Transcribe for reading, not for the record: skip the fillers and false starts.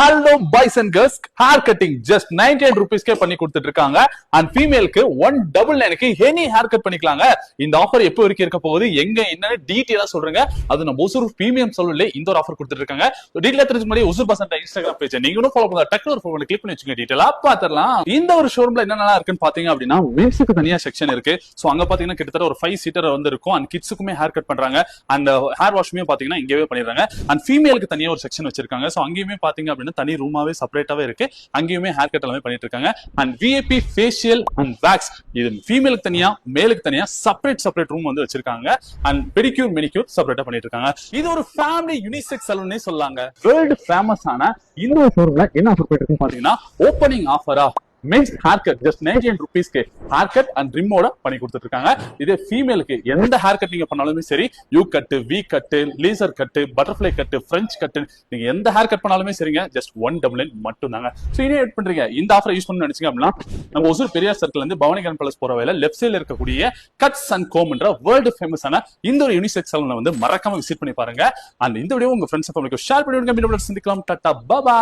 Hello boys and girls, hair cutting just 98 rupees ke பண்ணி கொடுத்துட்டு இருக்காங்க. And female க்கு 199 க்கு any hair cut பண்ணிக்கலாங்க. இந்த ஆஃபர் எப்போ வரைக்கும் இருக்க போகுது, எங்க என்னன்னு டீடைலா சொல்றேங்க. அது நம்ம ஒசூர் பிரீமியம் சலூன்ல இந்த ஒரு ஆஃபர் கொடுத்துட்டு இருக்காங்க. டீடைலா தெரிஞ்சுக்க முன்னாடி ஒசூர் பசன்ட் இன்ஸ்டாகிராம் பேஜ் நீங்களும் ஃபாலோ பண்ணுங்க. டக்குனு ஒரு ஃபோன் கிளிக் பண்ணி வச்சுங்க, டீடைலா பாத்துறலாம். இந்த ஒரு ஷோரூம்ல என்னென்ன இருக்குன்னு பாத்தீங்க அப்படின்னா மென்ஸ்க்கு தனியா செக்ஷன் இருக்கு. சோ அங்க பாத்தீங்கன்னா கிட்டத்தட்ட ஒரு 5 சீட்டர் வந்து இருக்கும். அண்ட் கிட்ஸுக்குமே ஹேர் கட் பண்றாங்க. அண்ட் ஹேர் வாஷ்மே பாத்தீங்கன்னா இங்கவே பண்ணிடுறாங்க. அண்ட் ஃபீமேலுக்கு தனியா ஒரு செக்ஷன் வச்சிருக்காங்க. சோ அங்கேயுமே பாத்தீங்க அப்படின்னா தனி ரூமாவே செப்பரேட்டாவே இருக்கு. அங்கேயுமே ஹேர் கட் எல்லாமே பண்ணிட்டு இருக்காங்க. And VIP facial and wax இது ஃபீமேலுக்கு தனியா மேலுக்கு தனியா செப்பரேட் ரூம் வந்து வச்சிருக்காங்க. அண்ட் பெடிக்யூர் மெனிக்யூர் செப்பரேட்டா பண்ணிட்டு இருக்காங்க. இது ஒரு ஃபேமிலி யூனிசெக்ஸ் சலூன்னே சொல்லலாங்க. வேர்ல்ட் ஃபேமஸ் ஆன இந்த ஷோரூம்ல என்ன ஆஃபர் போயிட்டு இருக்குன்னு பாத்தீங்கன்னா ஓப்பனிங் ஆஃபரா மென்ஸ் ஹேர் கட் ஜஸ்ட் 99 rupeesக்கு ஹேர் கட் அண்ட் ரிம்மோட பண்ணி கொடுத்துட்டு இருக்காங்க. இதே ஃபீமேலுக்கு எந்த ஹேர் கட் நீங்க பண்ணாலுமே சரி, U cut, V cut, laser cut, butterfly cut, French cut, நீங்க எந்த ஹேர் கட் பண்ணாலுமே சரிங்க, ஜஸ்ட் 199 மட்டும் தாங்க. சோ இனி வெயிட் பண்றீங்க, இந்த ஆஃபர் யூஸ் பண்ணணும்னு நினைச்சீங்க அப்படின்னா நம்ம ஒசூர் பெரியார் சர்க்கிள் இருந்து பவானிகரன் பிளஸ் போற வழியில லெஃப்ட் சைடுல இருக்கக்கூடிய கட்ஸ் அண்ட் கோம்ன்ற வேர்ல்டு ஃபேமஸான இந்த ஒரு யூனிசெக்ஸ் சலூனை வந்து மறக்காம விசிட் பண்ணி பாருங்க. அண்ட் இந்த வீடியோ உங்க ஃப்ரெண்ட்ஸ் ஃபேமிலிக்கு ஷேர் பண்ணி விடுங்க. மீண்டும் சந்திக்கலாம். டாடா, பை பை.